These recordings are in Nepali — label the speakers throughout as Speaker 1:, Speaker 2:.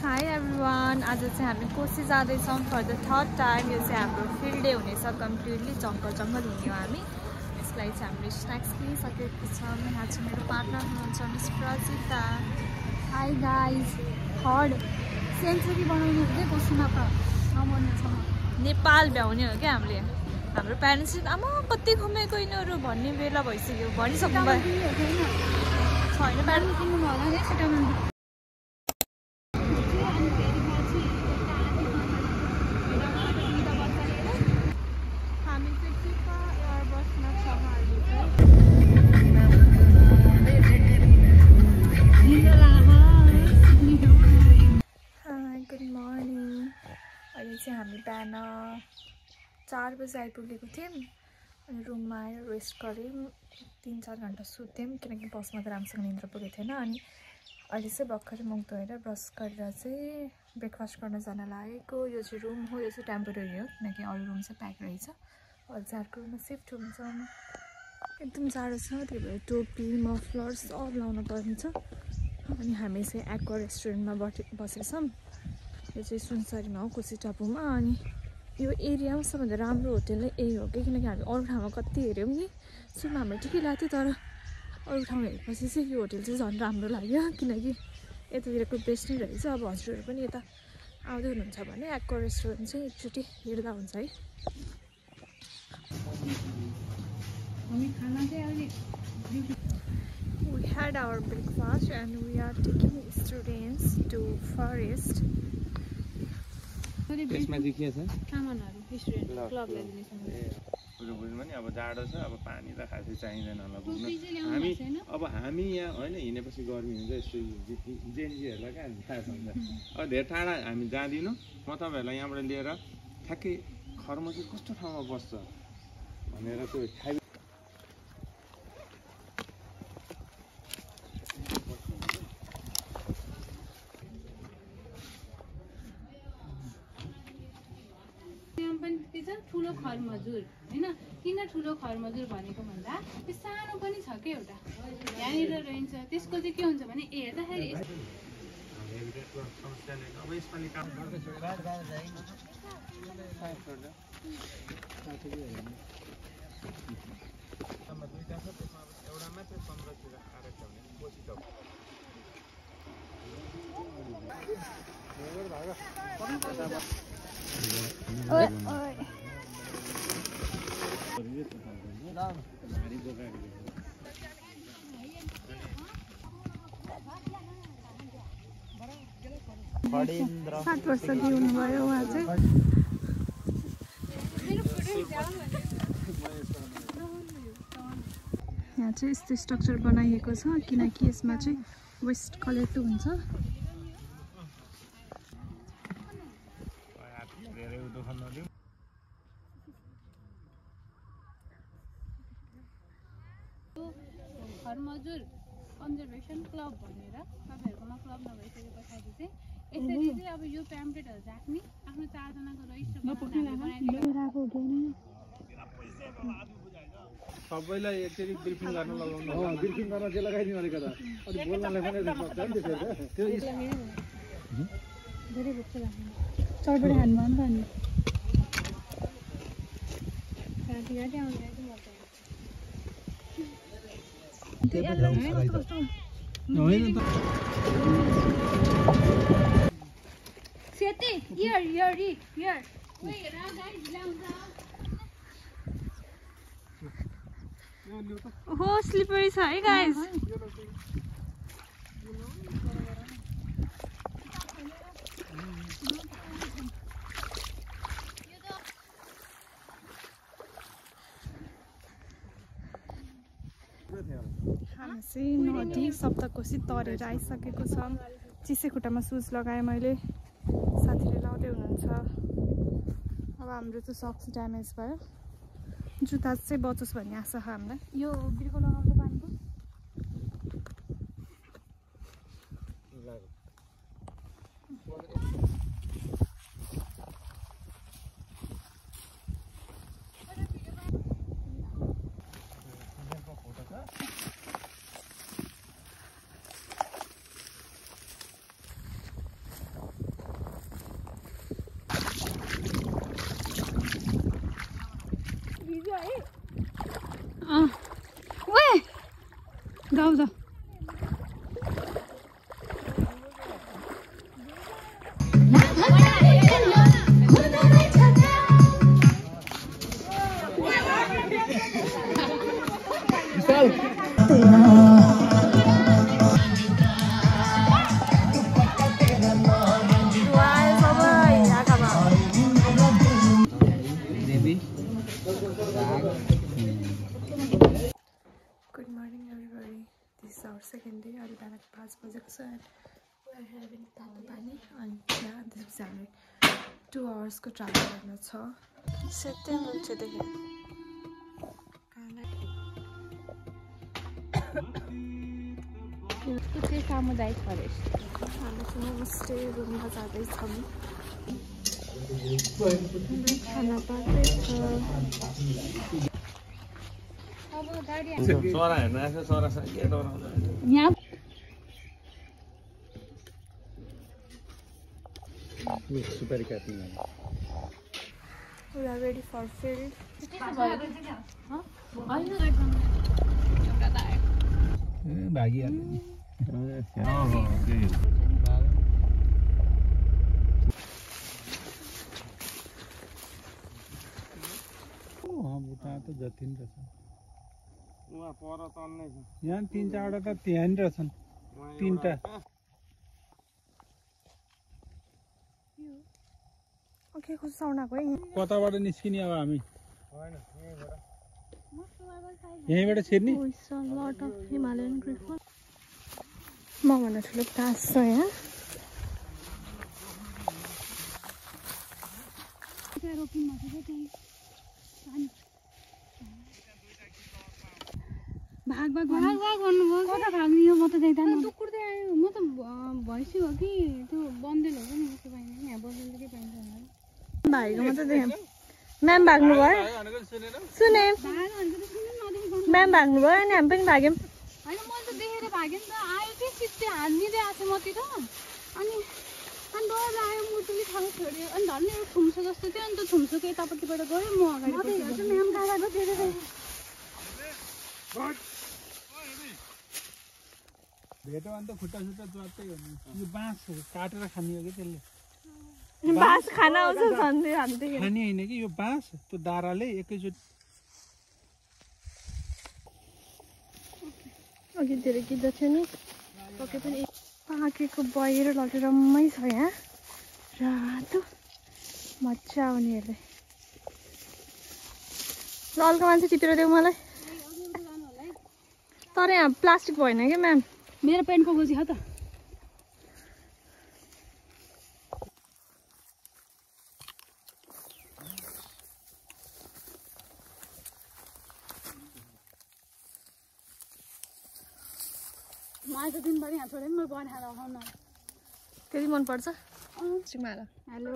Speaker 1: हाई एभ्रिवान, आज चाहिँ हामी कोसी जाँदैछौँ फर द थर्ड टाइम। यो चाहिँ हाम्रो फिल्ड डे हुनेछ, कम्प्लिटली जङ्गल हुने हो हामी। यसलाई चाहिँ हामीले स्न्याक्स लिइसकेको छौँ। यहाँ चाहिँ मेरो पार्टनर हुनुहुन्छ miss Prajita.
Speaker 2: Hi guys, third century बनाउनु हुँदै कोसीमा त नबन्नेछ।
Speaker 1: नेपाल भ्याउने हो क्या हामीले। हाम्रो प्यारेन्ट्स चाहिँ आमा कति घुमेको यिनीहरू भन्ने बेला भइसक्यो, भनिसक्नु भयो छैन प्यारेन्ट्स
Speaker 2: किन्नु होला है सिटामा।
Speaker 1: चाहिँ हामी बिहान 4 बजे आइपुगेको थियौँ अनि रुममा आएर रेस्ट गऱ्यौँ। 3-4 घन्टा सुत्यौँ किनकि बसमा त राम्रोसँग निन्द्रा पुगेको थिएन। अनि अहिले चाहिँ भर्खरै मुख धोएर ब्रस गरेर चाहिँ ब्रेकफास्ट गर्न जान लागेको। यो चाहिँ रुम हो, यो चाहिँ टेम्पोरेरी हो किनकि अरू रुम चाहिँ प्याक रहेछ। अहिले चाहिँ अर्को रुममा शिफ्ट हुन्छौँ। एकदम जाडो छ, त्यही भएर टोपी मफलर सब लाउनु पर्छ। अनि हामी चाहिँ एक्वा रेस्टुरेन्टमा बसेका छौँ। यो चाहिँ सुनसरीमा हो, कोसी टापुमा। अनि यो एरियामा सबभन्दा राम्रो होटेल यही हो कि किनकि हामी अरू ठाउँमा कति हेऱ्यौँ नि, सुरुमा हाम्रो ठिकै लाग्थ्यो, तर अरू ठाउँ हेरेपछि चाहिँ यो होटेल चाहिँ झन् राम्रो लाग्यो किनकि यतातिरको बेस्ट नै रहेछ। अब हजुरहरू पनि यता आउँदै हुनुहुन्छ भने एक्वा रेस्टुरेन्ट चाहिँ एकचोटि हेर्दा हुन्छ है। We had our breakfast and we are taking students to forest.
Speaker 3: त्यसमा चाहिँ के छ
Speaker 2: सामानहरु रेस्टुरेन्ट क्लबले दिने सामान।
Speaker 3: बुझ्नु नि, अब जाडो छ, अब पानी त खासै चाहिँदैन होला बुझ्नु। हामी यहाँ होइन हिँडेपछि गर्मी हुन्छ, यस्तो जेएनजीहरूलाई कहाँ थाहा छ हुन्छ। अब धेरै टाढा हामी जाँदिनौँ। म तपाईँहरूलाई यहाँबाट लिएर ठ्याक्कै खर्म चाहिँ कस्तो ठाउँमा बस्छ भनेर त्यो थाहा।
Speaker 2: ठुलो खरमजुर हैन, किन ठुलो खरमजुर भनेको भन्दा त्यो सानो पनि छ के एउटा यहाँनिर रहन्छ। त्यसको चाहिँ के हुन्छ भने हेर्दाखेरि
Speaker 1: फडेन्द्र 7 वर्षको हुनुभयो उहाँ चाहिँ। यहाँ चाहिँ यस्तो स्ट्रक्चर बनाइएको छ किनकि यसमा चाहिँ वेस्ट कलेक्ट हुन्छ।
Speaker 2: खरमजुर कन्जर्भेसन क्लब भनेर तपाईँहरूकोमा क्लब नभइसके पछाडि चाहिँ यसरी चाहिँ अब यो प्याम्पलेटहरू राख्ने आफ्नो 4 जनाको रजिस्टर
Speaker 3: सबैलाई एकचोटि ब्रिफिङ गर्न लगाउनु हो। ब्रिफिङ गर्न चाहिँ लगाइदिनु अलिकता, अनि बोल्नलाई पनि सक्छ नि त्यो
Speaker 2: धेरै भुक्छ लाग्छ। चौबडी हान्नु नि गाडी गाडी आउँदै Seti, here. Wait, guys, down.
Speaker 1: Oh, slippery छ है गाइस। हामी चाहिँ नदी सप्तकोशी तरेर आइसकेको छ। चिसे खुट्टामा सुज लगाएँ मैले, साथीले लाउँदै हुनुहुन्छ। अब हाम्रो चाहिँ सक्स ड्यामेज भयो, जुत्ता चाहिँ बचोस् भन्ने आशा छ हामीलाई। यो बिर्को लगाउँदा पानीको
Speaker 2: आउँछ
Speaker 1: Good morning everybody. This is our second day. अहिले बिहान 5 बजेको छ and we are having तातो पानी and yeah, this is 2 hours को ट्राभल गर्न छ. सेतै मुन्छेदेखि
Speaker 2: कुचे सामुदायिक फरेस्ट
Speaker 1: हामी होमस्टे रुममा जाँदैछौँ. खाना पाक्दैछ.
Speaker 2: अब गाडी
Speaker 3: चरा हेर्न आएको चरा के डराउँछ
Speaker 2: यहाँ
Speaker 3: सुपारी काट्नु
Speaker 1: We are ready for field.
Speaker 4: बुटा त जति नि रहेछ
Speaker 3: उहाँ पर तन्नै छ.
Speaker 4: यहाँ 3-4वटा त त्यहाँ नि रहेछन्. 3टा
Speaker 1: ओके कस्तो साउन्ड आएको है.
Speaker 4: कताबाट निस्किने अब हामी
Speaker 3: हैन
Speaker 4: यहीँबाट छिर्ने.
Speaker 1: Lot of Himalayan griffon. मभन्दा ठुलो गाछ छ यहाँ.
Speaker 2: भाग भन्नुभयो कता भाग्ने हो. म त देख्दैन कुर्दै आयो. म त भैँसी हो कि त्यो बन्देल हो नि त्यो पाइन्छ नि. यहाँ बन्देल के पाइन्छ
Speaker 1: भाइको मात्रै देखेँ. म्याम भाग्नु भयो. सुने म्याम भाग्नु भयो अनि हामी पनि भाग्यौँ.
Speaker 2: होइन मैले त देखेर भागेँ नि त. आयो कि सिधै हान्दिँदै आएको छ मतिर अनि डर लाग्यो. मुटुले खानु छोड्यो अनि धन्ने एउटा थुम्सो जस्तो थियो. अनि त थुम्सोको यतापट्टिबाट गयो. म अगाडि म्याम काँडाको धेरै
Speaker 4: भेट्यो भने त खुट्टा ज्वात्तै हो नि. यो बाँस काटेर खाने हो कि त्यसले.
Speaker 1: बाँस खाना आउँछ झन्डै हामीले
Speaker 4: खाने होइन कि यो बाँस त्यो दाराले एकैचोटि.
Speaker 1: अघि धेरै गिद्ध थियो नि. पक्कै पनि पाकेको बएर लटेरम्मै छ यहाँ. रातो मजा आउने यसले. ल अर्को मान्छे टिपेर देऊ मलाई. तर यहाँ प्लास्टिक भएन क्या म्याम.
Speaker 2: मेरो पेन्टको गोजी हो त. आज दिनभरि यहाँ छोडेँ म बनाएर खाउन.
Speaker 1: त्यति मनपर्छ.
Speaker 2: हेलो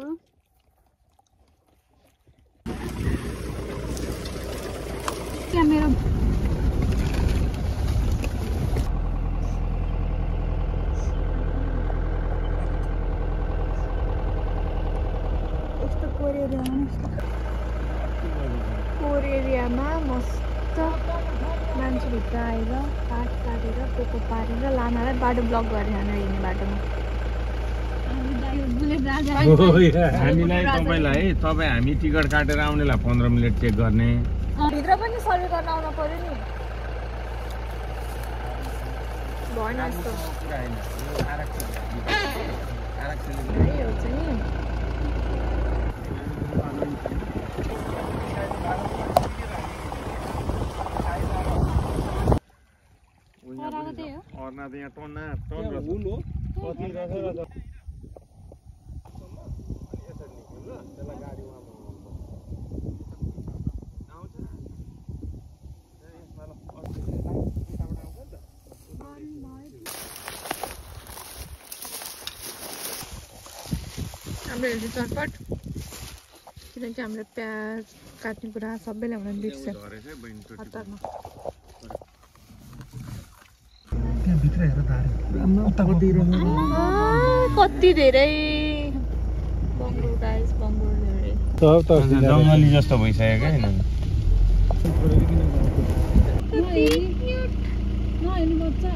Speaker 2: क्या मेरो
Speaker 1: यस्तो कोर एरियामा मस्त मान्छेभित्र आएर काठ काटेर पोको पारेर लानालाई बाटो ब्लक गरेर हिँड्ने बाटोमा.
Speaker 3: हामीलाई तपाईलाई तपाईँ हामी टिकट काटेर आउनेलाई 15 मिनेट चेक गर्ने.
Speaker 1: भित्र पनि सर्वे गर्न आउनु पर्यो नि. भएन यस्तो हुन्छ नि.
Speaker 3: अर्ना त यहाँ टन्न
Speaker 1: हाम्रो हेर्नु चटपट किनकि हाम्रो प्याज काट्ने कुरा सबैले हामीलाई बिर्स्छ हतारमा. कति धेरै बङ्गुर गाइस बङ्गुर धेरै
Speaker 3: जङ्गली जस्तो भइसक्यो क्या.
Speaker 2: नि बच्चा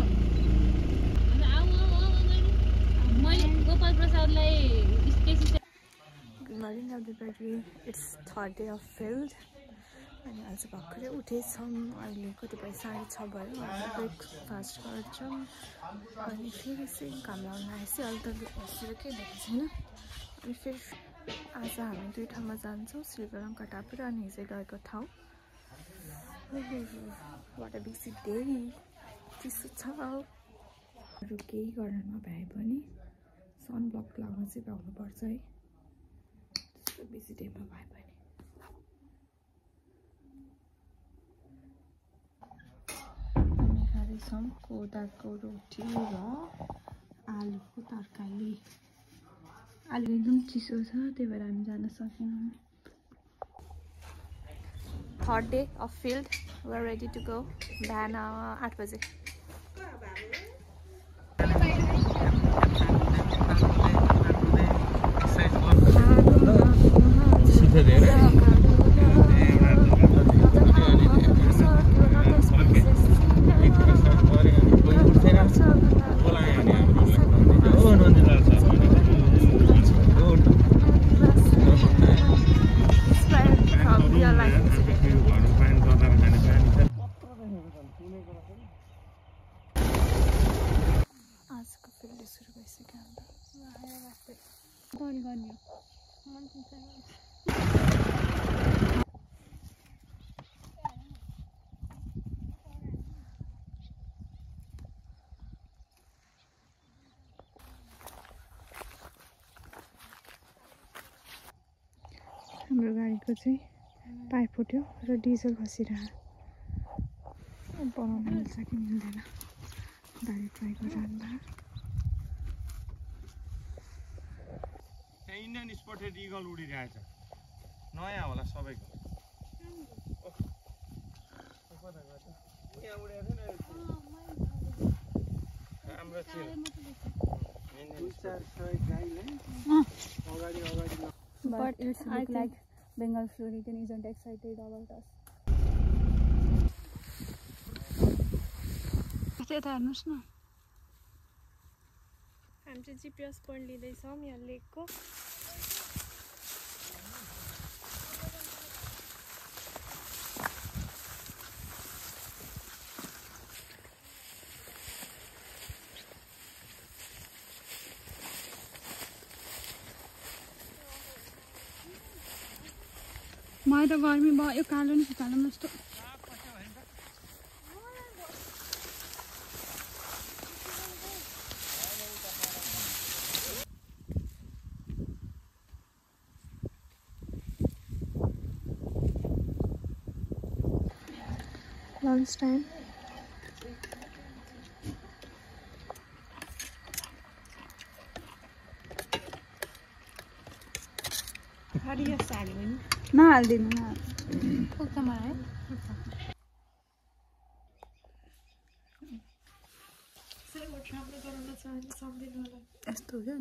Speaker 2: मैले गोपाल प्रसादलाई स्पेसी
Speaker 1: Good morning everybody. It's third day of field. अनि आज भर्खरै उठेछौँ अहिले कति भयो 6:30 भयो ब्रेकफास्ट गर्छौँ अनि फेरि चाहिँ काम लाउन आएपछि अहिले त बसेर केही देखेको छैन अनि फेरि आज हामी दुई ठाउँमा जान्छौँ श्रीलङ्का टापु र अनि हिजो गएको ठाउँ वाट अ बिजी डे चिसो छ अरू केही गर्न नभए पनि सनब्लक लगाउन चाहिँ भ्याउनुपर्छ है त्यस्तो बिजी डेमा भए पनि खाँदैछौँ कोदाको रोटी र आलुको तरकारी आलु एकदम चिसो छ त्यही भएर हामी जान सकेनौँ third day of field we are ready to go बिहान 8 बजे हाम्रो गाडीको चाहिँ पाइप फुट्यो र डिजल खसिरहेको बनाउन मिल्छ कि मिल्दैन गाडी ट्राई गरिरहँदा
Speaker 3: इन्डियन स्पटेड इगल उडिरहेछ नयाँ होला सबैको राम्रो थियो
Speaker 2: But it's like Bengal Floridian isn't excited about us. त्यता हेर्नुस् न हामी चाहिँ जीपीएस पोइन्ट लिँदैछौँ यहाँ लेकको मलाई त गर्मी भयो यो कालो नि कालो जस्तो
Speaker 1: lunch time
Speaker 2: नहाल्दिनु न
Speaker 1: यस्तो हो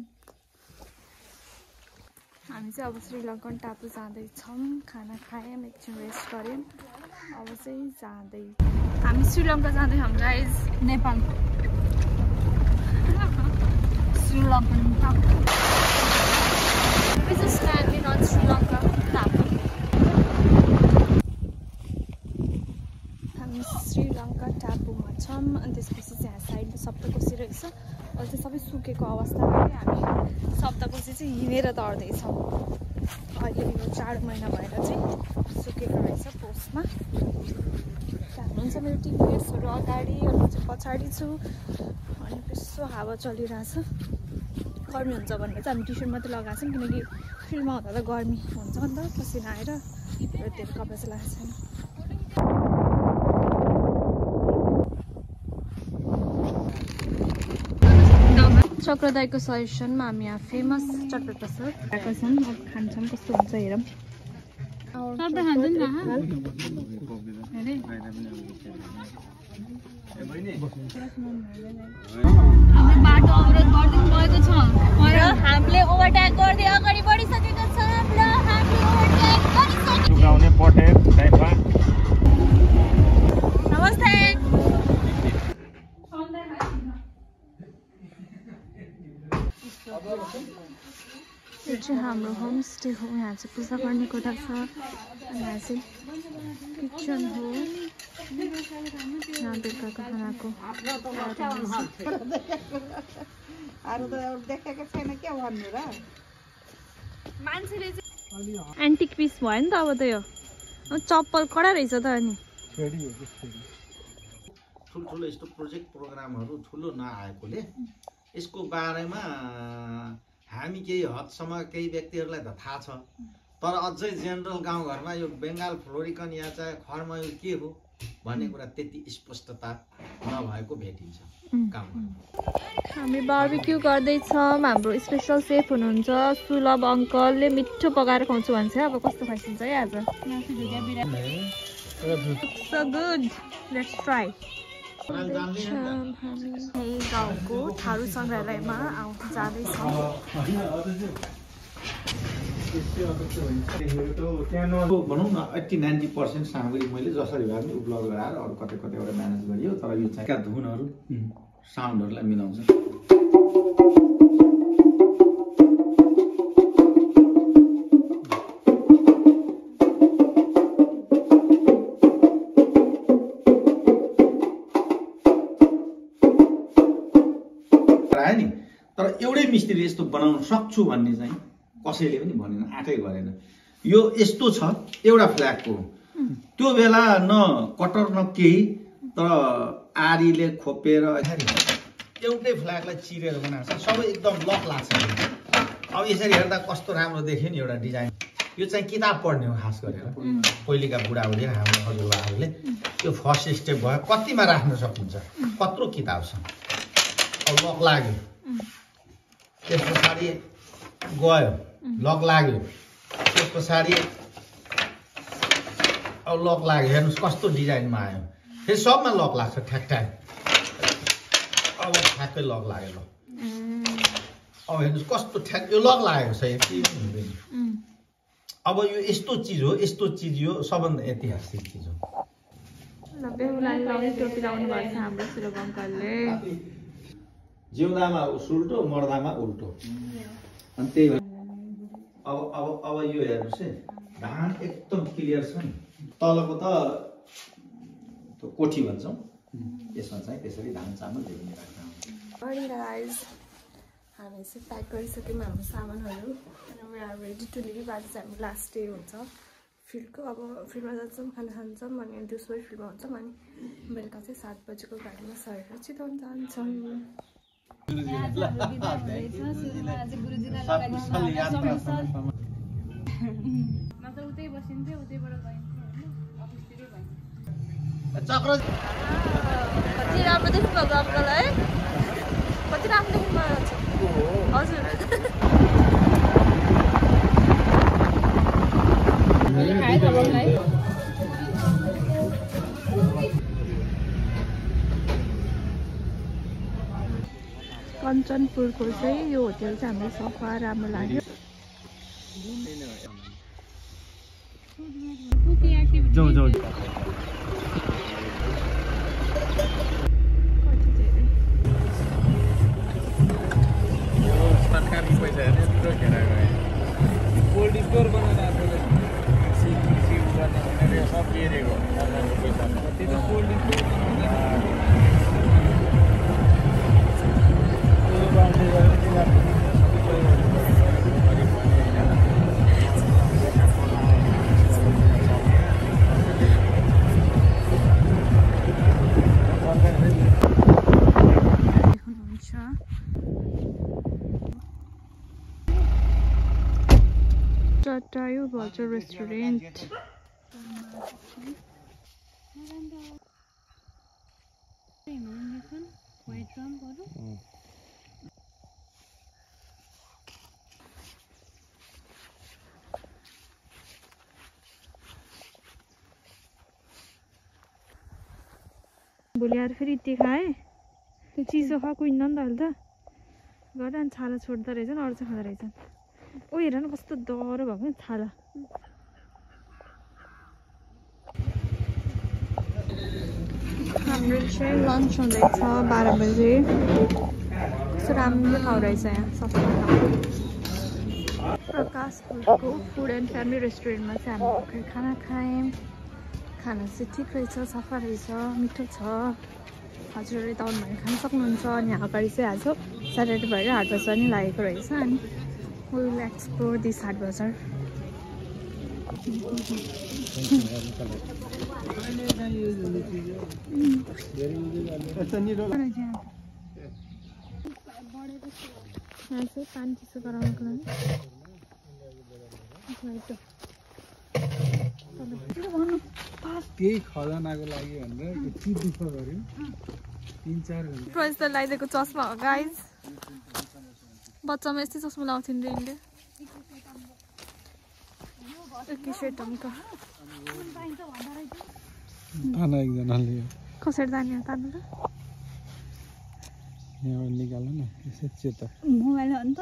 Speaker 1: हामी चाहिँ अब श्रीलङ्कन टापु जाँदैछौँ खाना खायौँ एकछिन रेस्ट गऱ्यौँ अब चाहिँ जाँदै हामी श्रीलङ्का जाँदैछौँ गाइज
Speaker 2: नेपाल श्रीलङ्कन टापु
Speaker 1: This is standing on Sri Lanka टापु हामी श्रीलङ्का टापुमा छौँ अनि त्यसपछि चाहिँ यहाँ साइडमा सप्तकोशी रहेछ अहिले चाहिँ सबै सुकेको अवस्थामा हामी सप्तकोशी चाहिँ हिँडेर तर्दैछौँ अहिले यो 4 महिना भएर चाहिँ सुकेको रहेछ पोस्टमा हुनुहुन्छ मेरो टिममेट्सहरू अगाडि अनि चाहिँ पछाडि छु अनि यसो हावा चलिरहेछ गर्मी हुन्छ भनेर चाहिँ हामी टी सर्ट मात्रै लगाएको छौँ किनकि फिल्डमा हुँदा त गर्मी हुन्छ नि त पसिना आएर त्यो कपडा चाहिँ लगाएको छैन चक्रदाईको सजेसनमा हामी यहाँ फेमस चटपट प्रसाद खाएका छौँ अब खान्छौँ कस्तो हुन्छ हेरौँ
Speaker 2: बाटो अवरोध गरिदिनु भएको छ
Speaker 1: र हामीले ओभरटेक गर्दै अगाडि बढिसकेका छौँ र हामीले ओभरटेक गरिसकेका
Speaker 3: चुकाउने पटेल टाइपमा
Speaker 1: नमस्ते यो चाहिँ हाम्रो होमस्टे हो यहाँ चाहिँ पूजा गर्ने कोठा छ अनि यहाँ चाहिँ किचन हो यहाँ बेलुकाको खानाको मान्छेले चाहिँ एन्टिक पिस भयो नि त अब त यो चप्पल कडा रहेछ त अनि
Speaker 5: ठुल्ठुलो यस्तो प्रोजेक्ट प्रोग्रामहरू ठुलो नआएकोले यसको बारेमा हामी केही हदसम्म केही व्यक्तिहरूलाई त थाहा छ तर अझै जेनरल गाउँघरमा यो बेङ्गाल फ्लोरिकन या चाहिँ खरमयूर के हो भन्ने कुरा त्यति स्पष्टता नभएको भेटिन्छ गाउँमा।
Speaker 1: हामी बार्बिक्यू गर्दैछौँ। हाम्रो स्पेसल सेफ हुनुहुन्छ सुलभ अङ्कलले मिठो पकाएर खुवाउँछु भन्छ। अब कस्तो खाइसिन्छ है आज। So good. Let's try. हामी गाउँको थारू सङ्ग्रहालयमा जाँदैछौँ।
Speaker 5: भनौँ न 80-90% सामग्री मैले जसरी भए पनि उपलब्ध गराएर अरू कतै कतैबाट म्यानेज गरियो तर यो चाहिँ धुनहरू साउन्डहरूलाई मिलाउँछ। नि तर एउटै मिस्त्री यस्तो बनाउन सक्छु भन्ने चाहिँ कसैले पनि भनेन, आँटै गरेन। यो यस्तो छ एउटा फ्ल्यागको त्यो बेला न कटर न केही तर आरीले खोपेर एउटै फ्ल्यागलाई चिरेर बनाएको छ। सबै एकदम लक लाग्छ। अब यसरी हेर्दा कस्तो राम्रो देख्यो नि एउटा डिजाइन। यो चाहिँ किताब पढ्ने हो खास गरेर पहिलेका बुढाबुढी हाम्रो हजुरबाहरूले त्यो फर्स्ट स्टेप भयो। कतिमा राख्न सकिन्छ कत्रो किताब छ। अब लक लाग्यो त्यस पछाडि गयो लक लाग्यो त्यस पछाडि अब लक लाग्यो। हेर्नुहोस् कस्तो डिजाइनमा आयो। फेरि सबमा लक लाग्छ ठ्याक। अब ठ्याक्कै लक लाग्यो। ल अब हेर्नुहोस् कस्तो ठ्याक यो लक लागेको छ। यति हुँदैन। अब यो यस्तो चिज हो, यस्तो चिज यो सबभन्दा ऐतिहासिक चिज हो। जिउँदामा उल्टो मर्दामा उल्टो। अनि त्यही भएर अब यो हेर्नुहोस् है धान एकदम क्लियर छ नि। तलको त कोठी भन्छौँ यसमा चाहिँ त्यसरी धान चामल ल्याउने राख्नु।
Speaker 1: हामी चाहिँ प्याक गरिसक्यौँ हाम्रो सामानहरू अनि we are ready to leave. आज चाहिँ हाम्रो लास्ट डे हुन्छ फिल्डको। अब फिल्डमा जान्छौँ खाना खान्छौँ अनि दिउँसो फिल्डमा हुन्छौँ अनि बेलुका चाहिँ 7 बजेको गाडीमा सरेर चितवन जान्छौँ। कति राम्रो देख्नुभएको अङ्कल है? कति राम्रो देख्नुभएको छ हजुर। कञ्चनपुरको चाहिँ यो होटेल चाहिँ हामीलाई सफा राम्रो लाग्यो।
Speaker 3: सरकारको पैसा यत्रो घेर गयो। कोल्ड स्टोर बनाएर सब हेरेको सरकारको पैसा त्यो त cold store
Speaker 1: Tatayo Vulture Restaurant. भोलि आएर फेरि यति खाएँ त्यो चिसो खाएको हिँड्न नि त अहिले त गरेर अनि छाला छोड्दो रहेछन् अरू चाहिँ खाँदो रहेछन्। ओ हेर न कस्तो डह्रो भएको नि छाला। हाम्रो चाहिँ लन्च हुँदैछ 12 बजे। कस्तो राम्रो ठाउँ रहेछ यहाँ सफा ठाउँ। प्रकाश फुडको फुड एन्ड फ्यामिली रेस्टुरेन्टमा चाहिँ हामी भर्खर खाना खायौँ। खाना चाहिँ ठिक रहेछ, सफा रहेछ, मिठो छ। हजुरहरूले त आउनु भने खान सक्नुहुन्छ। अनि अगाडि चाहिँ आज स्याटरडे भएर हाट बजार नि लागेको रहेछ। अनि विल एक्सप्लोर दिस हाट बजार। यहाँ चाहिँ पानी चिसो गराउनको लागि
Speaker 4: त्यही खजानाको लागि भनेर यति दुःख गर्यो 3-4 घन्टा।
Speaker 1: प्रोइस त लगाइदिएको चस्मा हो गाइज। बच्चामा यस्तै चस्मा लाउँथ्यो नि रेलले।
Speaker 4: ताना एकजनाले
Speaker 1: कसरी जाने हो तान्नु त?
Speaker 4: यहाँबाट निकाल न यसो चेता
Speaker 2: मोबाइल हो नि त।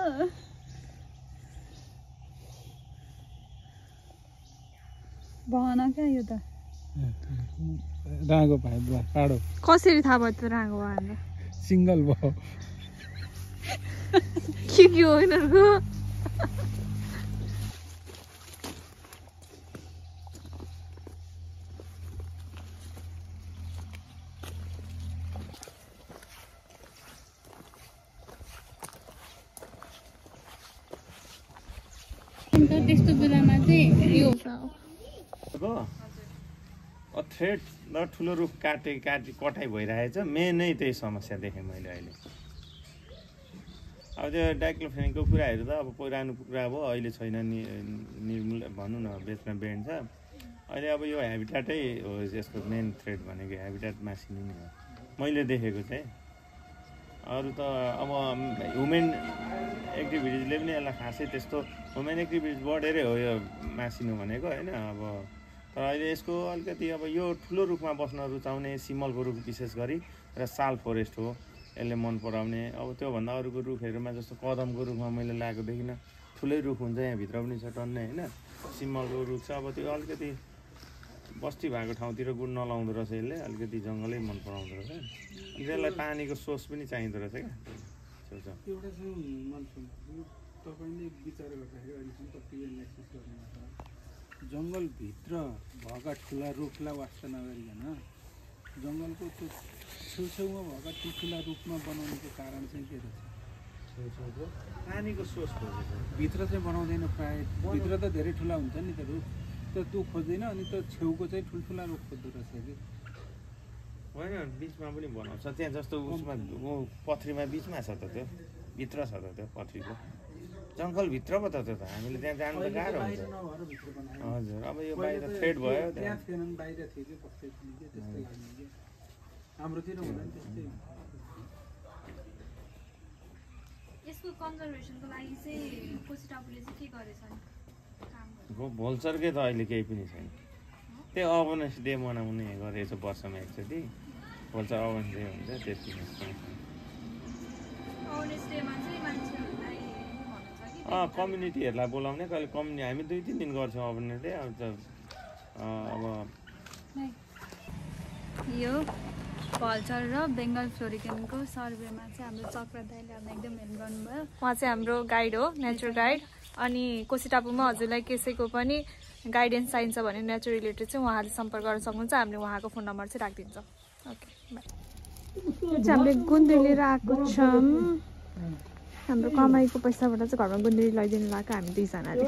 Speaker 2: भन क्या यो त
Speaker 4: रागो पाए टाढो
Speaker 1: कसरी थाहा भयो त रागो भयो भनेर?
Speaker 4: सिङ्गल भयो
Speaker 1: के हो यिनीहरूको?
Speaker 2: त्यस्तो बेलामा चाहिँ यो
Speaker 3: थ्रेड र ठुलो रुख कटाइ भइरहेछ। मेनै त्यही समस्या देखेँ मैले अहिले। अब त्यो डाइक्लोफेनिकको कुराहरू त अब पुरानो कुरा अब अहिले छैन, निर्मूल भनौँ न, बेचमा ब्यान्ड छ। अहिले अब यो हेबिटाटै हो यसको मेन थ्रेड भनेको, हेबिटाट मासिनु नै हो मैले देखेको चाहिँ। अरू त अब ह्युमेन एक्टिभिटिजले पनि यसलाई खासै त्यस्तो ह्युमेन एक्टिभिटिज बढेरै हो यो मासिनु भनेको होइन। अब तर अहिले यसको अलिकति अब यो ठुलो रुखमा बस्न रुचाउने सिमलको रुख विशेष गरी र साल फरेस्ट हो यसले मन पराउने। अब त्योभन्दा अरूको रुखहरूमा जस्तो कदमको रुखमा मैले लगाएको देखिनँ। ठुलै रुख हुन्छ यहाँभित्र पनि छ टन्नै होइन। सिमलको रुख छ, अब त्यो अलिकति बस्ती भएको ठाउँतिर गुड नलाउँदो रहेछ यसले, अलिकति जङ्गलै मन पराउँदो रहेछ। अनि त्यसलाई पानीको सोर्स पनि चाहिँदो रहेछ क्या।
Speaker 4: एउटा चाहिँ मान्छे तपाईँले विचार गर्दाखेरि अहिलेसम्म कति एनालाइसिस गर्नुहुन्छ जङ्गलभित्र भएका ठुला रुखलाई वास्ता नगरिकन जङ्गलको त्यो छेउछेउमा भएका ठुला रुखमा बनाउनुको कारण चाहिँ के रहेछ? छेउछेउको
Speaker 3: पानीको सोर्स खोजेको
Speaker 4: भित्र चाहिँ बनाउँदैन प्रायः। भित्र त धेरै ठुला हुन्छ नि त रुख, त्यो खोज्दैन। अनि त्यो छेउको चाहिँ ठुल्ठुला रुख खोज्दो रहेछ कि
Speaker 3: होइन? बिचमा पनि बनाउँछ त्यहाँ जस्तो उसमा पथरीमा बिचमा छ त, त्यो भित्र छ त, त्यो पथरीको जङ्गलभित्र पो त त्यो त। हामीले त्यहाँ जानु त गाह्रो हुन्छ। हजुर, अब यो बाहिर थ्रेड भयो
Speaker 4: त्यहाँ थिएन, बाहिर थियो कि बस्दै थियो कि त्यस्तै लाग्ने कि हाम्रोतिर हुँदैन त्यस्तै।
Speaker 1: यसको कन्जर्भेसनको लागि चाहिँ कोसी टापुले चाहिँ के गरेछ नि?
Speaker 3: भोल्चरकै त अहिले केही पनि छैन। त्यो अवेरनेस डे मनाउने गरेछ वर्षमा एकचोटि, भोल्चर अवेरनेस डे हुन्छ त्यति। कम्युनिटीहरूलाई बोलाउने कहिले कम्युनिटी हामी 2-3 दिन गर्छौँ अवेरनेस डे। अब अब
Speaker 1: यो भल्चर र बेङ्गल फ्लोरिकनको सर्वेमा चाहिँ हाम्रो चक्र दाइले हामीलाई एकदम हेल्प गर्नुभयो। उहाँ चाहिँ हाम्रो गाइड हो, नेचर गाइड। अनि कोसी टापुमा हजुरलाई कसैको पनि गाइडेन्स चाहिन्छ भने नेचर रिलेटेड चाहिँ उहाँले सम्पर्क गर्न सक्नुहुन्छ। हामीले उहाँको फोन नम्बर चाहिँ राखिदिन्छौँ। Okay by. यो चाहिँ हामीले गुन्द्री लिएर आएको छौँ। हाम्रो कमाइको पैसाबाट चाहिँ घरमा गुन्द्री लैदिनु लगाएको हामी 2जनाले।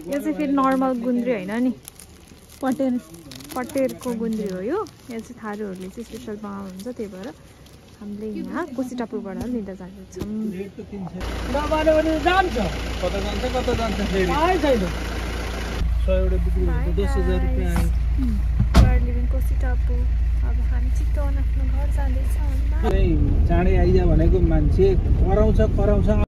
Speaker 1: यो चाहिँ फेरि नर्मल गुन्द्री होइन नि, पटेरको गुन्द्री हो यो। यहाँ चाहिँ थारूहरूले चाहिँ स्पेसल बनाउनुहुन्छ, त्यही भएर हामीले यहाँ कोसी टापुबाट लिँदा जाँदैछौँ। कोसी टापु। अब हामी छिटो आफ्नो घर जाँदैछौँ।
Speaker 4: चाँडै आइज भनेको मान्छे कराउँछ